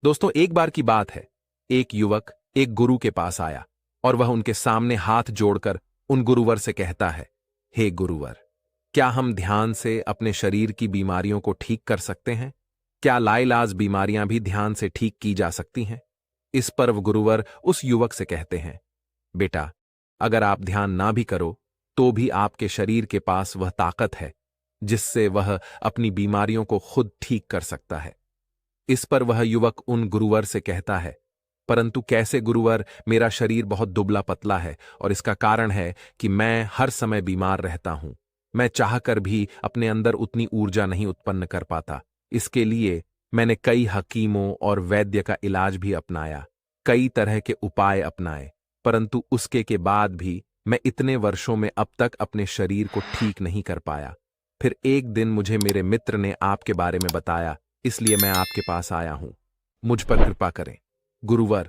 दोस्तों, एक बार की बात है। एक युवक एक गुरु के पास आया और वह उनके सामने हाथ जोड़कर उन गुरुवर से कहता है, हे गुरुवर, क्या हम ध्यान से अपने शरीर की बीमारियों को ठीक कर सकते हैं? क्या लाइलाज बीमारियां भी ध्यान से ठीक की जा सकती हैं? इस पर वह गुरुवर उस युवक से कहते हैं, बेटा, अगर आप ध्यान ना भी करो तो भी आपके शरीर के पास वह ताकत है जिससे वह अपनी बीमारियों को खुद ठीक कर सकता है। इस पर वह युवक उन गुरुवर से कहता है, परंतु कैसे गुरुवर, मेरा शरीर बहुत दुबला पतला है और इसका कारण है कि मैं हर समय बीमार रहता हूं। मैं चाहकर भी अपने अंदर उतनी ऊर्जा नहीं उत्पन्न कर पाता। इसके लिए मैंने कई हकीमों और वैद्य का इलाज भी अपनाया, कई तरह के उपाय अपनाए, परंतु उसके के बाद भी मैं इतने वर्षों में अब तक अपने शरीर को ठीक नहीं कर पाया। फिर एक दिन मुझे मेरे मित्र ने आपके बारे में बताया, इसलिए मैं आपके पास आया हूं। मुझ पर कृपा करें गुरुवर,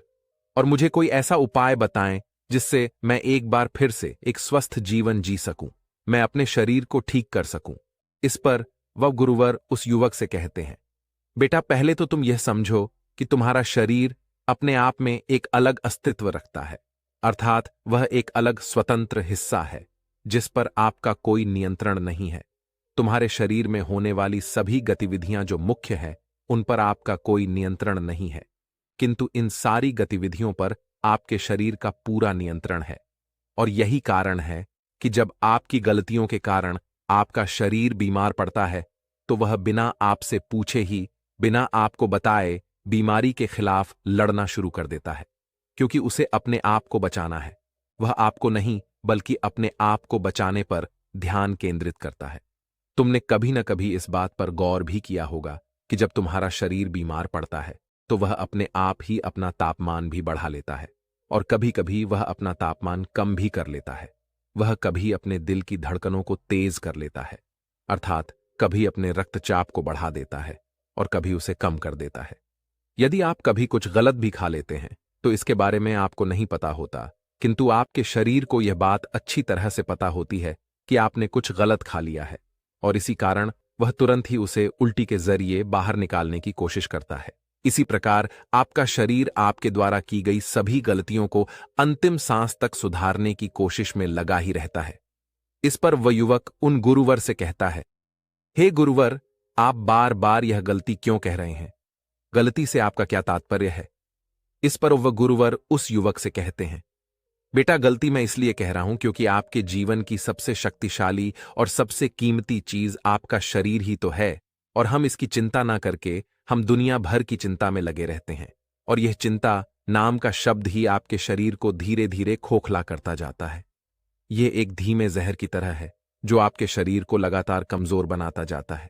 और मुझे कोई ऐसा उपाय बताएं जिससे मैं एक बार फिर से एक स्वस्थ जीवन जी सकूं, मैं अपने शरीर को ठीक कर सकूं। इस पर वह गुरुवर उस युवक से कहते हैं, बेटा, पहले तो तुम यह समझो कि तुम्हारा शरीर अपने आप में एक अलग अस्तित्व रखता है, अर्थात वह एक अलग स्वतंत्र हिस्सा है जिस पर आपका कोई नियंत्रण नहीं है। तुम्हारे शरीर में होने वाली सभी गतिविधियां जो मुख्य है, उन पर आपका कोई नियंत्रण नहीं है, किंतु इन सारी गतिविधियों पर आपके शरीर का पूरा नियंत्रण है। और यही कारण है कि जब आपकी गलतियों के कारण आपका शरीर बीमार पड़ता है, तो वह बिना आपसे पूछे ही, बिना आपको बताए, बीमारी के खिलाफ लड़ना शुरू कर देता है, क्योंकि उसे अपने आप को बचाना है। वह आपको नहीं बल्कि अपने आप को बचाने पर ध्यान केंद्रित करता है। तुमने कभी न कभी इस बात पर गौर भी किया होगा कि जब तुम्हारा शरीर बीमार पड़ता है तो वह अपने आप ही अपना तापमान भी बढ़ा लेता है, और कभी कभी वह अपना तापमान कम भी कर लेता है। वह कभी अपने दिल की धड़कनों को तेज कर लेता है, अर्थात कभी अपने रक्तचाप को बढ़ा देता है और कभी उसे कम कर देता है। यदि आप कभी कुछ गलत भी खा लेते हैं तो इसके बारे में आपको नहीं पता होता, किंतु आपके शरीर को यह बात अच्छी तरह से पता होती है कि आपने कुछ गलत खा लिया है, और इसी कारण वह तुरंत ही उसे उल्टी के जरिए बाहर निकालने की कोशिश करता है। इसी प्रकार आपका शरीर आपके द्वारा की गई सभी गलतियों को अंतिम सांस तक सुधारने की कोशिश में लगा ही रहता है। इस पर वह युवक उन गुरुवर से कहता है, हे गुरुवर, आप बार बार यह गलती क्यों कह रहे हैं? गलती से आपका क्या तात्पर्य है? इस पर वह गुरुवर उस युवक से कहते हैं, बेटा, गलती मैं इसलिए कह रहा हूं क्योंकि आपके जीवन की सबसे शक्तिशाली और सबसे कीमती चीज आपका शरीर ही तो है, और हम इसकी चिंता ना करके हम दुनिया भर की चिंता में लगे रहते हैं, और यह चिंता नाम का शब्द ही आपके शरीर को धीरे धीरे खोखला करता जाता है। यह एक धीमे जहर की तरह है जो आपके शरीर को लगातार कमजोर बनाता जाता है।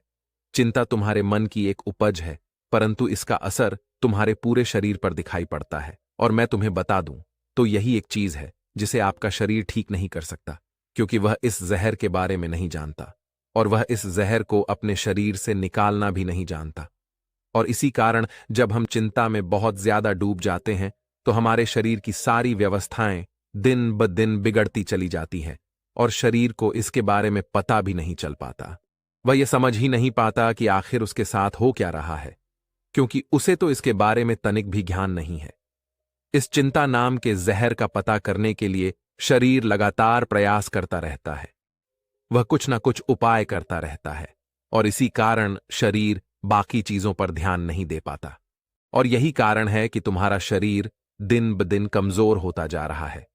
चिंता तुम्हारे मन की एक उपज है, परंतु इसका असर तुम्हारे पूरे शरीर पर दिखाई पड़ता है, और मैं तुम्हें बता दूं तो यही एक चीज है जिसे आपका शरीर ठीक नहीं कर सकता, क्योंकि वह इस जहर के बारे में नहीं जानता, और वह इस जहर को अपने शरीर से निकालना भी नहीं जानता। और इसी कारण जब हम चिंता में बहुत ज्यादा डूब जाते हैं तो हमारे शरीर की सारी व्यवस्थाएं दिन ब दिन बिगड़ती चली जाती हैं, और शरीर को इसके बारे में पता भी नहीं चल पाता। वह यह समझ ही नहीं पाता कि आखिर उसके साथ हो क्या रहा है, क्योंकि उसे तो इसके बारे में तनिक भी ज्ञान नहीं है। इस चिंता नाम के जहर का पता करने के लिए शरीर लगातार प्रयास करता रहता है, वह कुछ ना कुछ उपाय करता रहता है, और इसी कारण शरीर बाकी चीजों पर ध्यान नहीं दे पाता। और यही कारण है कि तुम्हारा शरीर दिन ब दिन कमजोर होता जा रहा है।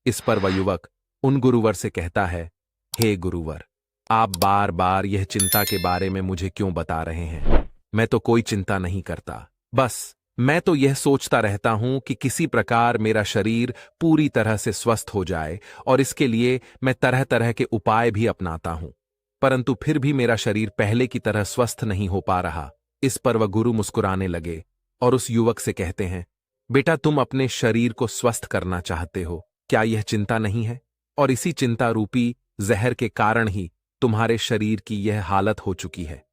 इस पर वह युवक उन गुरुवर से कहता है, हे गुरुवर, आप बार बार यह चिंता के बारे में मुझे क्यों बता रहे हैं? मैं तो कोई चिंता नहीं करता, बस मैं तो यह सोचता रहता हूं कि किसी प्रकार मेरा शरीर पूरी तरह से स्वस्थ हो जाए, और इसके लिए मैं तरह तरह के उपाय भी अपनाता हूं, परंतु फिर भी मेरा शरीर पहले की तरह स्वस्थ नहीं हो पा रहा। इस पर वह गुरु मुस्कुराने लगे और उस युवक से कहते हैं, बेटा, तुम अपने शरीर को स्वस्थ करना चाहते हो, क्या यह चिंता नहीं है? और इसी चिंता रूपी जहर के कारण ही तुम्हारे शरीर की यह हालत हो चुकी है।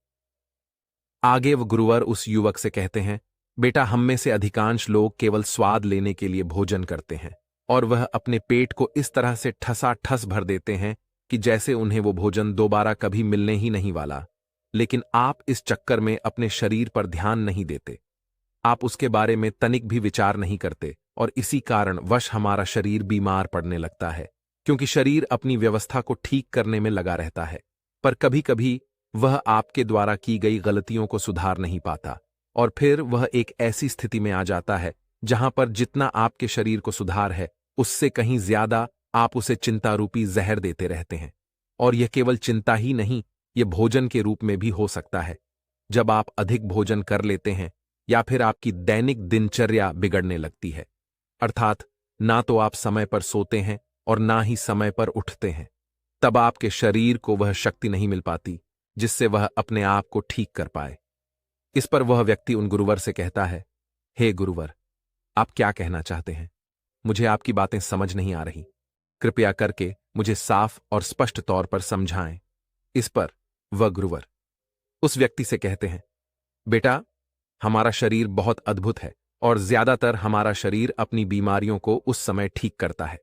आगे वह गुरुवर उस युवक से कहते हैं, बेटा, हम में से अधिकांश लोग केवल स्वाद लेने के लिए भोजन करते हैं, और वह अपने पेट को इस तरह से ठसाठस भर देते हैं कि जैसे उन्हें वो भोजन दोबारा कभी मिलने ही नहीं वाला। लेकिन आप इस चक्कर में अपने शरीर पर ध्यान नहीं देते। आप उसके बारे में तनिक भी विचार नहीं करते और इसी कारण वश हमारा शरीर बीमार पड़ने लगता है, क्योंकि शरीर अपनी व्यवस्था को ठीक करने में लगा रहता है, पर कभी कभी वह आपके द्वारा की गई गलतियों को सुधार नहीं पाता और फिर वह एक ऐसी स्थिति में आ जाता है जहां पर जितना आपके शरीर को सुधार है उससे कहीं ज्यादा आप उसे चिंता रूपी जहर देते रहते हैं। और यह केवल चिंता ही नहीं, यह भोजन के रूप में भी हो सकता है। जब आप अधिक भोजन कर लेते हैं या फिर आपकी दैनिक दिनचर्या बिगड़ने लगती है, अर्थात ना तो आप समय पर सोते हैं और ना ही समय पर उठते हैं, तब आपके शरीर को वह शक्ति नहीं मिल पाती जिससे वह अपने आप को ठीक कर पाए। इस पर वह व्यक्ति उन गुरुवर से कहता है, हे गुरुवर, आप क्या कहना चाहते हैं? मुझे आपकी बातें समझ नहीं आ रही। कृपया करके मुझे साफ और स्पष्ट तौर पर समझाएं। इस पर वह गुरुवर उस व्यक्ति से कहते हैं, बेटा, हमारा शरीर बहुत अद्भुत है और ज्यादातर हमारा शरीर अपनी बीमारियों को उस समय ठीक करता है।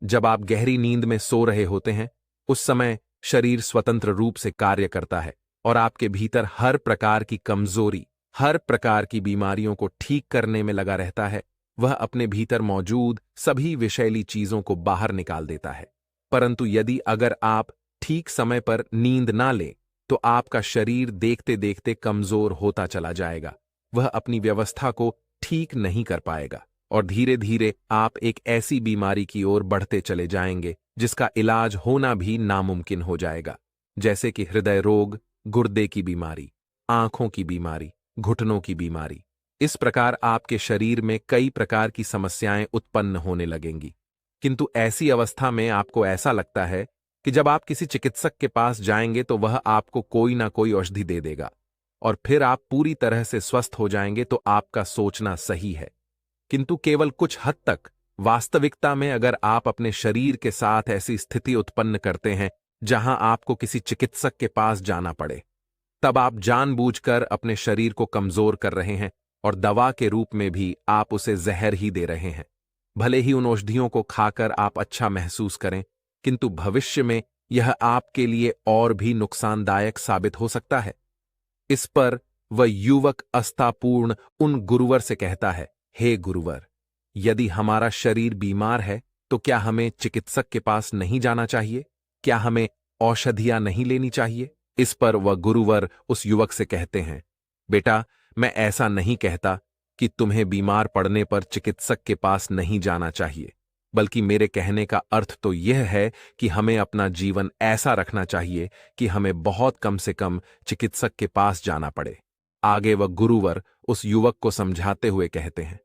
जब आप गहरी नींद में सो रहे होते हैं, उस समय शरीर स्वतंत्र रूप से कार्य करता है और आपके भीतर हर प्रकार की कमजोरी, हर प्रकार की बीमारियों को ठीक करने में लगा रहता है। वह अपने भीतर मौजूद सभी विषैली चीजों को बाहर निकाल देता है। परंतु यदि अगर आप ठीक समय पर नींद ना लें तो आपका शरीर देखते देखते कमजोर होता चला जाएगा, वह अपनी व्यवस्था को ठीक नहीं कर पाएगा और धीरे धीरे आप एक ऐसी बीमारी की ओर बढ़ते चले जाएंगे जिसका इलाज होना भी नामुमकिन हो जाएगा, जैसे कि हृदय रोग, गुर्दे की बीमारी, आंखों की बीमारी, घुटनों की बीमारी। इस प्रकार आपके शरीर में कई प्रकार की समस्याएं उत्पन्न होने लगेंगी। किंतु ऐसी अवस्था में आपको ऐसा लगता है कि जब आप किसी चिकित्सक के पास जाएंगे तो वह आपको कोई ना कोई औषधि दे देगा और फिर आप पूरी तरह से स्वस्थ हो जाएंगे, तो आपका सोचना सही है। किंतु केवल कुछ हद तक वास्तविकता में अगर आप अपने शरीर के साथ ऐसी स्थिति उत्पन्न करते हैं जहां आपको किसी चिकित्सक के पास जाना पड़े, तब आप जानबूझकर अपने शरीर को कमजोर कर रहे हैं और दवा के रूप में भी आप उसे जहर ही दे रहे हैं। भले ही उन औषधियों को खाकर आप अच्छा महसूस करें, किंतु भविष्य में यह आपके लिए और भी नुकसानदायक साबित हो सकता है। इस पर वह युवक आस्थापूर्ण उन गुरुवर से कहता है, हे गुरुवर, यदि हमारा शरीर बीमार है तो क्या हमें चिकित्सक के पास नहीं जाना चाहिए? क्या हमें औषधियां नहीं लेनी चाहिए? इस पर वह गुरुवर उस युवक से कहते हैं, बेटा, मैं ऐसा नहीं कहता कि तुम्हें बीमार पड़ने पर चिकित्सक के पास नहीं जाना चाहिए, बल्कि मेरे कहने का अर्थ तो यह है कि हमें अपना जीवन ऐसा रखना चाहिए कि हमें बहुत कम से कम चिकित्सक के पास जाना पड़े। आगे वह गुरुवर उस युवक को समझाते हुए कहते हैं,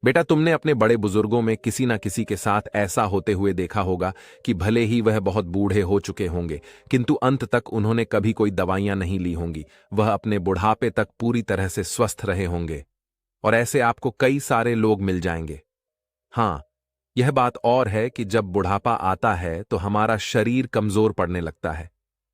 बेटा, तुमने अपने बड़े बुजुर्गों में किसी न किसी के साथ ऐसा होते हुए देखा होगा कि भले ही वह बहुत बूढ़े हो चुके होंगे, किंतु अंत तक उन्होंने कभी कोई दवाइयां नहीं ली होंगी। वह अपने बुढ़ापे तक पूरी तरह से स्वस्थ रहे होंगे और ऐसे आपको कई सारे लोग मिल जाएंगे। हाँ, यह बात और है कि जब बुढ़ापा आता है तो हमारा शरीर कमजोर पड़ने लगता है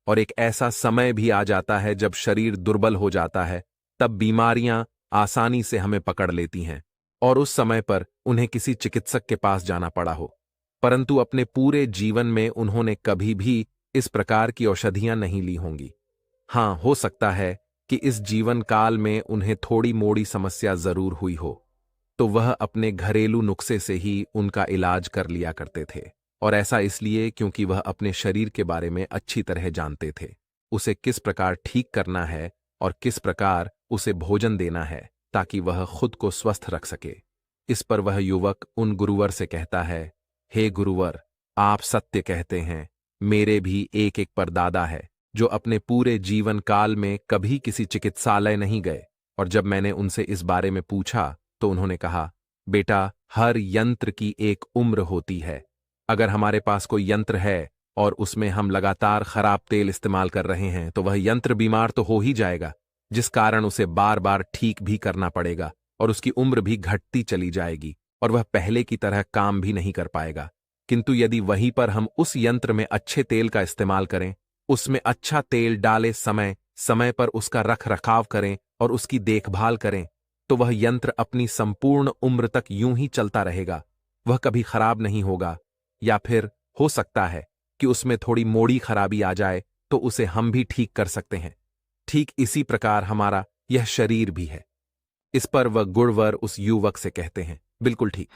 और एक ऐसा समय भी आ जाता है जब शरीर दुर्बल हो जाता है, तब बीमारियां आसानी से हमें पकड़ लेती हैं और उस समय पर उन्हें किसी चिकित्सक के पास जाना पड़ा हो, परंतु अपने पूरे जीवन में उन्होंने कभी भी इस प्रकार की औषधियां नहीं ली होंगी। हाँ, हो सकता है कि इस जीवन काल में उन्हें थोड़ी मोड़ी समस्या जरूर हुई हो, तो वह अपने घरेलू नुस्खे से ही उनका इलाज कर लिया करते थे, और ऐसा इसलिए क्योंकि वह अपने शरीर के बारे में अच्छी तरह जानते थे, उसे किस प्रकार ठीक करना है और किस प्रकार उसे भोजन देना है ताकि वह खुद को स्वस्थ रख सके। इस पर वह युवक उन गुरुवर से कहता है, हे गुरुवर, आप सत्य कहते हैं। मेरे भी एक एक परदादा है जो अपने पूरे जीवन काल में कभी किसी चिकित्सालय नहीं गए, और जब मैंने उनसे इस बारे में पूछा तो उन्होंने कहा, बेटा, हर यंत्र की एक उम्र होती है। अगर हमारे पास कोई यंत्र है और उसमें हम लगातार खराब तेल इस्तेमाल कर रहे हैं तो वह यंत्र बीमार तो हो ही जाएगा, जिस कारण उसे बार बार ठीक भी करना पड़ेगा और उसकी उम्र भी घटती चली जाएगी और वह पहले की तरह काम भी नहीं कर पाएगा। किंतु यदि वहीं पर हम उस यंत्र में अच्छे तेल का इस्तेमाल करें, उसमें अच्छा तेल डाले, समय समय पर उसका रख रखाव करें और उसकी देखभाल करें, तो वह यंत्र अपनी संपूर्ण उम्र तक यूं ही चलता रहेगा, वह कभी खराब नहीं होगा। या फिर हो सकता है कि उसमें थोड़ी मोड़ी खराबी आ जाए तो उसे हम भी ठीक कर सकते हैं। ठीक इसी प्रकार हमारा यह शरीर भी है। इस पर वह गुरुवर उस युवक से कहते हैं, बिल्कुल ठीक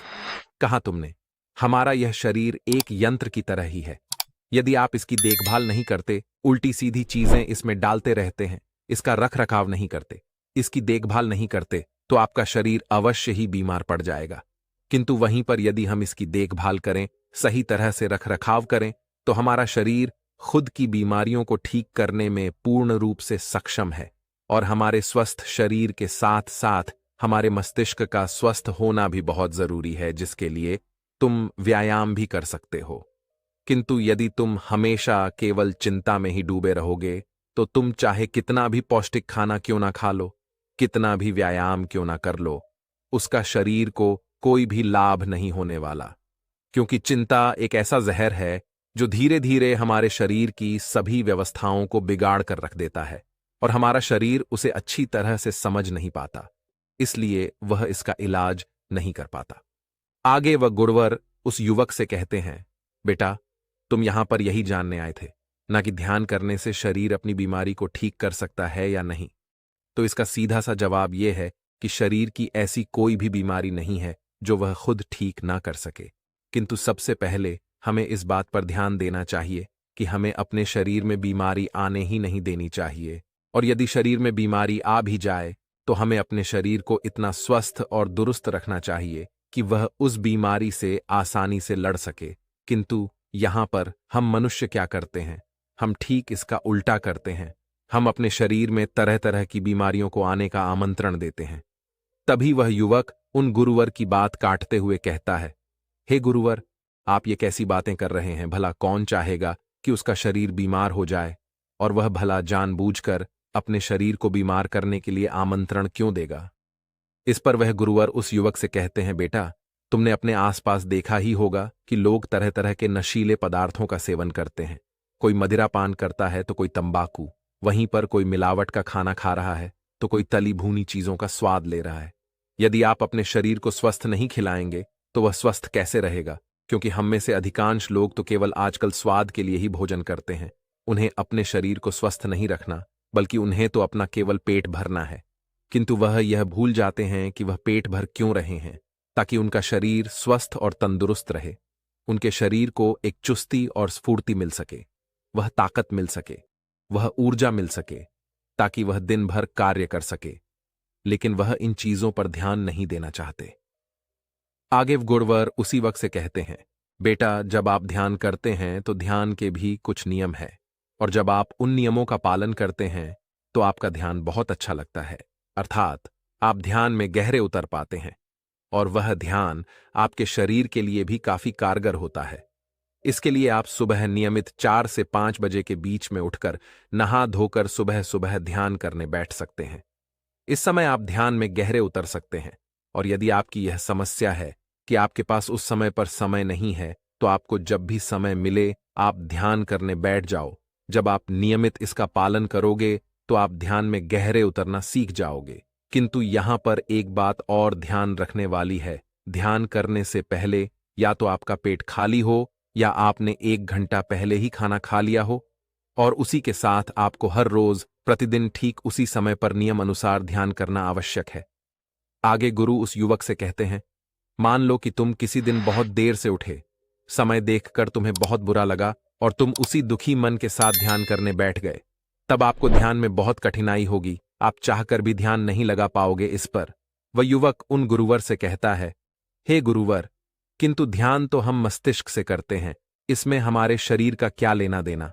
कहा तुमने। हमारा यह शरीर एक यंत्र की तरह ही है। यदि आप इसकी देखभाल नहीं करते, उल्टी सीधी चीजें इसमें डालते रहते हैं, इसका रख रखाव नहीं करते, इसकी देखभाल नहीं करते, तो आपका शरीर अवश्य ही बीमार पड़ जाएगा। किंतु वहीं पर यदि हम इसकी देखभाल करें, सही तरह से रख रखाव करें, तो हमारा शरीर खुद की बीमारियों को ठीक करने में पूर्ण रूप से सक्षम है। और हमारे स्वस्थ शरीर के साथ साथ हमारे मस्तिष्क का स्वस्थ होना भी बहुत जरूरी है, जिसके लिए तुम व्यायाम भी कर सकते हो। किंतु यदि तुम हमेशा केवल चिंता में ही डूबे रहोगे, तो तुम चाहे कितना भी पौष्टिक खाना क्यों ना खा लो, कितना भी व्यायाम क्यों ना कर लो, उसका शरीर को कोई भी लाभ नहीं होने वाला। क्योंकि चिंता एक ऐसा जहर है जो धीरे धीरे हमारे शरीर की सभी व्यवस्थाओं को बिगाड़ कर रख देता है, और हमारा शरीर उसे अच्छी तरह से समझ नहीं पाता, इसलिए वह इसका इलाज नहीं कर पाता। आगे वह गुरुवर उस युवक से कहते हैं, बेटा, तुम यहां पर यही जानने आए थे ना कि ध्यान करने से शरीर अपनी बीमारी को ठीक कर सकता है या नहीं। तो इसका सीधा सा जवाब यह है कि शरीर की ऐसी कोई भी बीमारी नहीं है जो वह खुद ठीक ना कर सके। किंतु सबसे पहले हमें इस बात पर ध्यान देना चाहिए कि हमें अपने शरीर में बीमारी आने ही नहीं देनी चाहिए, और यदि शरीर में बीमारी आ भी जाए तो हमें अपने शरीर को इतना स्वस्थ और दुरुस्त रखना चाहिए कि वह उस बीमारी से आसानी से लड़ सके। किंतु यहां पर हम मनुष्य क्या करते हैं, हम ठीक इसका उल्टा करते हैं। हम अपने शरीर में तरह तरह की बीमारियों को आने का आमंत्रण देते हैं। तभी वह युवक उन गुरुवर की बात काटते हुए कहता है, हे गुरुवर, आप ये कैसी बातें कर रहे हैं? भला कौन चाहेगा कि उसका शरीर बीमार हो जाए, और वह भला जानबूझकर अपने शरीर को बीमार करने के लिए आमंत्रण क्यों देगा? इस पर वह गुरुवर उस युवक से कहते हैं, बेटा, तुमने अपने आसपास देखा ही होगा कि लोग तरह तरह के नशीले पदार्थों का सेवन करते हैं। कोई मदिरा पान करता है तो कोई तंबाकू, वहीं पर कोई मिलावट का खाना खा रहा है तो कोई तली भूनी चीजों का स्वाद ले रहा है। यदि आप अपने शरीर को स्वस्थ नहीं खिलाएंगे तो वह स्वस्थ कैसे रहेगा? क्योंकि हम में से अधिकांश लोग तो केवल आजकल स्वाद के लिए ही भोजन करते हैं। उन्हें अपने शरीर को स्वस्थ नहीं रखना, बल्कि उन्हें तो अपना केवल पेट भरना है। किंतु वह यह भूल जाते हैं कि वह पेट भर क्यों रहे हैं, ताकि उनका शरीर स्वस्थ और तंदुरुस्त रहे, उनके शरीर को एक चुस्ती और स्फूर्ति मिल सके, वह ताकत मिल सके, वह ऊर्जा मिल सके, ताकि वह दिन भर कार्य कर सके। लेकिन वह इन चीजों पर ध्यान नहीं देना चाहते। आगे गुरुवर उसी वक्त से कहते हैं, बेटा, जब आप ध्यान करते हैं तो ध्यान के भी कुछ नियम है, और जब आप उन नियमों का पालन करते हैं तो आपका ध्यान बहुत अच्छा लगता है, अर्थात आप ध्यान में गहरे उतर पाते हैं, और वह ध्यान आपके शरीर के लिए भी काफी कारगर होता है। इसके लिए आप सुबह नियमित 4 से 5 बजे के बीच में उठकर नहा धोकर सुबह सुबह ध्यान करने बैठ सकते हैं। इस समय आप ध्यान में गहरे उतर सकते हैं, और यदि आपकी यह समस्या है कि आपके पास उस समय पर समय नहीं है, तो आपको जब भी समय मिले आप ध्यान करने बैठ जाओ। जब आप नियमित इसका पालन करोगे तो आप ध्यान में गहरे उतरना सीख जाओगे। किंतु यहां पर एक बात और ध्यान रखने वाली है, ध्यान करने से पहले या तो आपका पेट खाली हो या आपने 1 घंटा पहले ही खाना खा लिया हो, और उसी के साथ आपको हर रोज प्रतिदिन ठीक उसी समय पर नियम अनुसार ध्यान करना आवश्यक है। आगे गुरु उस युवक से कहते हैं, मान लो कि तुम किसी दिन बहुत देर से उठे, समय देखकर तुम्हें बहुत बुरा लगा और तुम उसी दुखी मन के साथ ध्यान करने बैठ गए। तब आपको ध्यान में बहुत कठिनाई होगी, आप चाहकर भी ध्यान नहीं लगा पाओगे। इस पर वह युवक उन गुरुवर से कहता है, हे गुरुवर, किंतु ध्यान तो हम मस्तिष्क से करते हैं, इसमें हमारे शरीर का क्या लेना देना?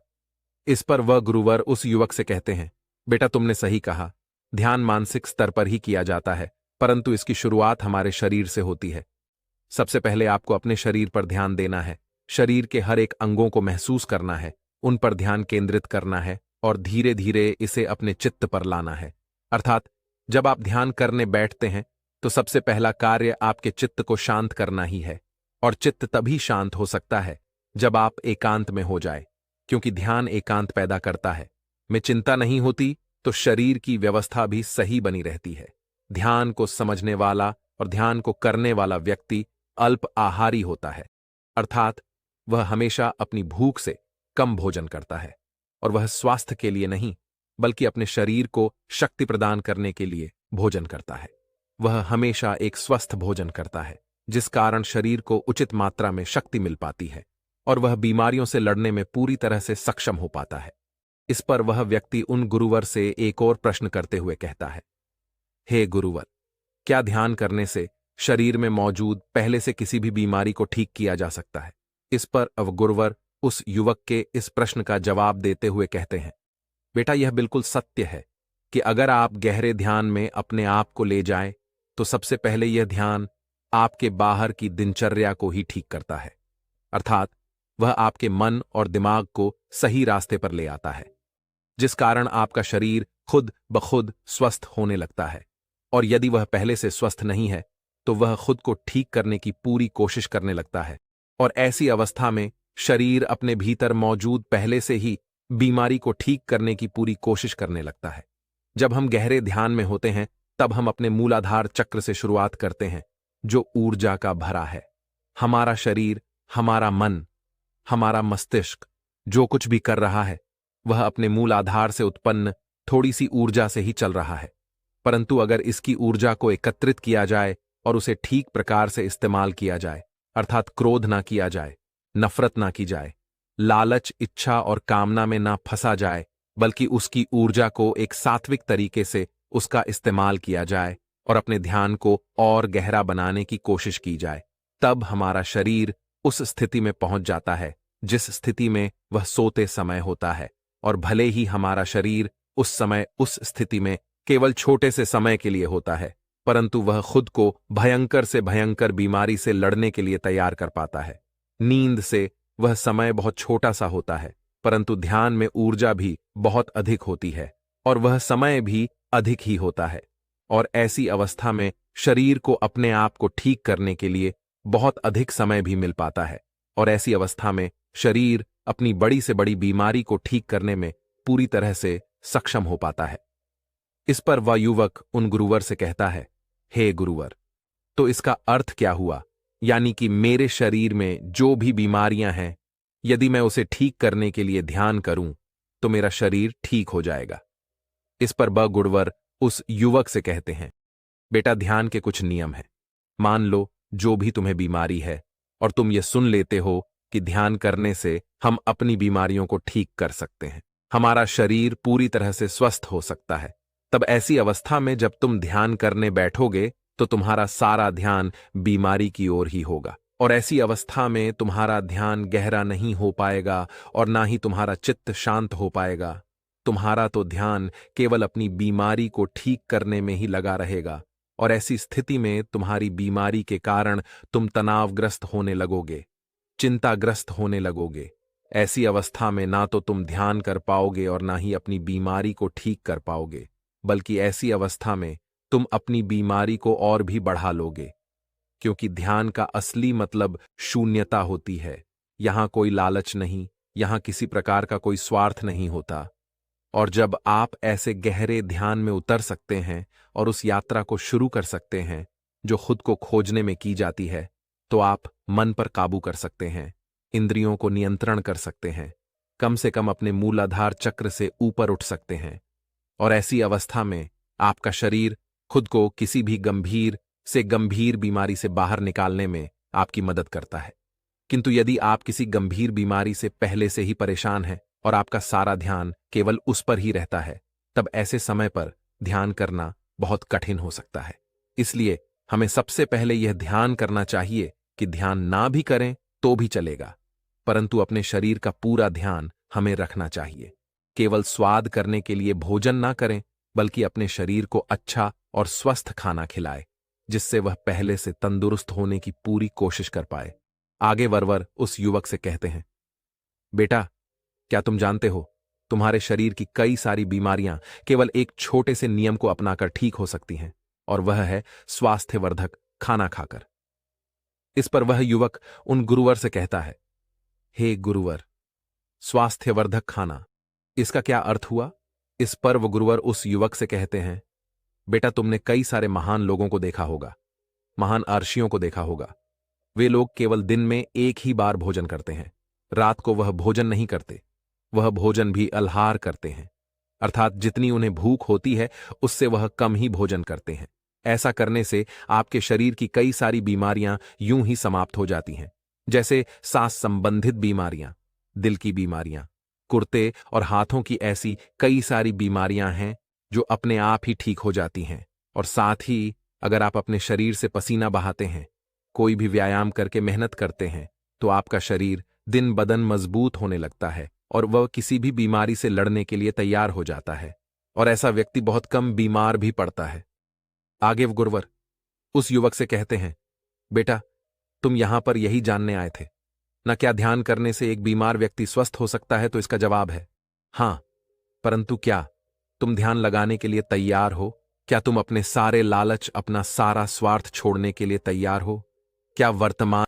इस पर वह गुरुवर उस युवक से कहते हैं, बेटा, तुमने सही कहा, ध्यान मानसिक स्तर पर ही किया जाता है, परंतु इसकी शुरुआत हमारे शरीर से होती है। सबसे पहले आपको अपने शरीर पर ध्यान देना है, शरीर के हर एक अंगों को महसूस करना है, उन पर ध्यान केंद्रित करना है, और धीरे धीरे इसे अपने चित्त पर लाना है। अर्थात जब आप ध्यान करने बैठते हैं तो सबसे पहला कार्य आपके चित्त को शांत करना ही है, और चित्त तभी शांत हो सकता है जब आप एकांत में हो जाए, क्योंकि ध्यान एकांत पैदा करता है। में चिंता नहीं होती तो शरीर की व्यवस्था भी सही बनी रहती है। ध्यान को समझने वाला और ध्यान को करने वाला व्यक्ति अल्प आहारी होता है, अर्थात वह हमेशा अपनी भूख से कम भोजन करता है, और वह स्वास्थ्य के लिए नहीं बल्कि अपने शरीर को शक्ति प्रदान करने के लिए भोजन करता है। वह हमेशा एक स्वस्थ भोजन करता है, जिस कारण शरीर को उचित मात्रा में शक्ति मिल पाती है और वह बीमारियों से लड़ने में पूरी तरह से सक्षम हो पाता है। इस पर वह व्यक्ति उन गुरुवर से एक और प्रश्न करते हुए कहता है, हे गुरुवर, क्या ध्यान करने से शरीर में मौजूद पहले से किसी भी बीमारी को ठीक किया जा सकता है? इस पर अब गुरुवर उस युवक के इस प्रश्न का जवाब देते हुए कहते हैं, बेटा, यह बिल्कुल सत्य है कि अगर आप गहरे ध्यान में अपने आप को ले जाएं, तो सबसे पहले यह ध्यान आपके बाहर की दिनचर्या को ही ठीक करता है, अर्थात वह आपके मन और दिमाग को सही रास्ते पर ले आता है, जिस कारण आपका शरीर खुद ब खुद स्वस्थ होने लगता है। और यदि वह पहले से स्वस्थ नहीं है, तो वह खुद को ठीक करने की पूरी कोशिश करने लगता है, और ऐसी अवस्था में शरीर अपने भीतर मौजूद पहले से ही बीमारी को ठीक करने की पूरी कोशिश करने लगता है। जब हम गहरे ध्यान में होते हैं, तब हम अपने मूलाधार चक्र से शुरुआत करते हैं, जो ऊर्जा का भरा है। हमारा शरीर, हमारा मन, हमारा मस्तिष्क जो कुछ भी कर रहा है, वह अपने मूल आधार से उत्पन्न थोड़ी सी ऊर्जा से ही चल रहा है। परंतु अगर इसकी ऊर्जा को एकत्रित किया जाए और उसे ठीक प्रकार से इस्तेमाल किया जाए, अर्थात क्रोध ना किया जाए, नफरत ना की जाए, लालच, इच्छा और कामना में ना फंसा जाए, बल्कि उसकी ऊर्जा को एक सात्विक तरीके से उसका इस्तेमाल किया जाए और अपने ध्यान को और गहरा बनाने की कोशिश की जाए, तब हमारा शरीर उस स्थिति में पहुंच जाता है जिस स्थिति में वह सोते समय होता है। और भले ही हमारा शरीर उस समय उस स्थिति में केवल छोटे से समय के लिए होता है, परंतु वह खुद को भयंकर से भयंकर बीमारी से लड़ने के लिए तैयार कर पाता है। नींद से वह समय बहुत छोटा सा होता है, परंतु ध्यान में ऊर्जा भी बहुत अधिक होती है और वह समय भी अधिक ही होता है। और ऐसी अवस्था में शरीर को अपने आप को ठीक करने के लिए बहुत अधिक समय भी मिल पाता है, और ऐसी अवस्था में शरीर अपनी बड़ी से बड़ी बीमारी को ठीक करने में पूरी तरह से सक्षम हो पाता है। इस पर वह युवक उन गुरुवर से कहता है, हे गुरुवर, तो इसका अर्थ क्या हुआ? यानी कि मेरे शरीर में जो भी बीमारियां हैं, यदि मैं उसे ठीक करने के लिए ध्यान करूं, तो मेरा शरीर ठीक हो जाएगा। इस पर वह गुरुवर उस युवक से कहते हैं, बेटा, ध्यान के कुछ नियम हैं। मान लो जो भी तुम्हें बीमारी है और तुम ये सुन लेते हो कि ध्यान करने से हम अपनी बीमारियों को ठीक कर सकते हैं, हमारा शरीर पूरी तरह से स्वस्थ हो सकता है, तब ऐसी अवस्था में जब तुम ध्यान करने बैठोगे तो तुम्हारा सारा ध्यान बीमारी की ओर ही होगा, और ऐसी अवस्था में तुम्हारा ध्यान गहरा नहीं हो पाएगा और ना ही तुम्हारा चित्त शांत हो पाएगा। तुम्हारा तो ध्यान केवल अपनी बीमारी को ठीक करने में ही लगा रहेगा, और ऐसी स्थिति में तुम्हारी बीमारी के कारण तुम तनावग्रस्त होने लगोगे, चिंताग्रस्त होने लगोगे। ऐसी अवस्था में ना तो तुम ध्यान कर पाओगे और ना ही अपनी बीमारी को ठीक कर पाओगे, बल्कि ऐसी अवस्था में तुम अपनी बीमारी को और भी बढ़ा लोगे, क्योंकि ध्यान का असली मतलब शून्यता होती है। यहां कोई लालच नहीं, यहां किसी प्रकार का कोई स्वार्थ नहीं होता। और जब आप ऐसे गहरे ध्यान में उतर सकते हैं और उस यात्रा को शुरू कर सकते हैं जो खुद को खोजने में की जाती है, तो आप मन पर काबू कर सकते हैं, इंद्रियों को नियंत्रण कर सकते हैं, कम से कम अपने मूलाधार चक्र से ऊपर उठ सकते हैं। और ऐसी अवस्था में आपका शरीर खुद को किसी भी गंभीर से गंभीर बीमारी से बाहर निकालने में आपकी मदद करता है। किंतु यदि आप किसी गंभीर बीमारी से पहले से ही परेशान हैं और आपका सारा ध्यान केवल उस पर ही रहता है, तब ऐसे समय पर ध्यान करना बहुत कठिन हो सकता है। इसलिए हमें सबसे पहले यह ध्यान करना चाहिए कि ध्यान ना भी करें तो भी चलेगा, परंतु अपने शरीर का पूरा ध्यान हमें रखना चाहिए। केवल स्वाद करने के लिए भोजन ना करें, बल्कि अपने शरीर को अच्छा और स्वस्थ खाना खिलाए, जिससे वह पहले से तंदुरुस्त होने की पूरी कोशिश कर पाए। आगे वरवर उस युवक से कहते हैं, बेटा, क्या तुम जानते हो, तुम्हारे शरीर की कई सारी बीमारियां केवल एक छोटे से नियम को अपनाकर ठीक हो सकती हैं, और वह है स्वास्थ्यवर्धक खाना खाकर। इस पर वह युवक उन गुरुवर से कहता है, हे गुरुवर, स्वास्थ्यवर्धक खाना, इसका क्या अर्थ हुआ? इस पर वह गुरुवर उस युवक से कहते हैं, बेटा, तुमने कई सारे महान लोगों को देखा होगा, महान अर्षियों को देखा होगा। वे लोग केवल दिन में एक ही बार भोजन करते हैं, रात को वह भोजन नहीं करते, वह भोजन भी अल्हार करते हैं, अर्थात जितनी उन्हें भूख होती है उससे वह कम ही भोजन करते हैं। ऐसा करने से आपके शरीर की कई सारी बीमारियां यूं ही समाप्त हो जाती हैं, जैसे सांस संबंधित बीमारियां, दिल की बीमारियां, कुर्ते और हाथों की ऐसी कई सारी बीमारियां हैं जो अपने आप ही ठीक हो जाती हैं। और साथ ही अगर आप अपने शरीर से पसीना बहाते हैं, कोई भी व्यायाम करके मेहनत करते हैं, तो आपका शरीर दिन बदन मजबूत होने लगता है और वह किसी भी बीमारी से लड़ने के लिए तैयार हो जाता है। और ऐसा व्यक्ति बहुत कम बीमार भी पड़ता है। आगे वो गुरुवर उस युवक से कहते हैं, बेटा, तुम यहां पर यही जानने आए थे न? क्या ध्यान करने से एक बीमार व्यक्ति स्वस्थ हो सकता है? तो इसका जवाब है हां। परंतु क्या तुम ध्यान लगाने के लिए तैयार हो? क्या तुम अपने सारे लालच, अपना सारा स्वार्थ छोड़ने के लिए तैयार हो? क्या वर्तमान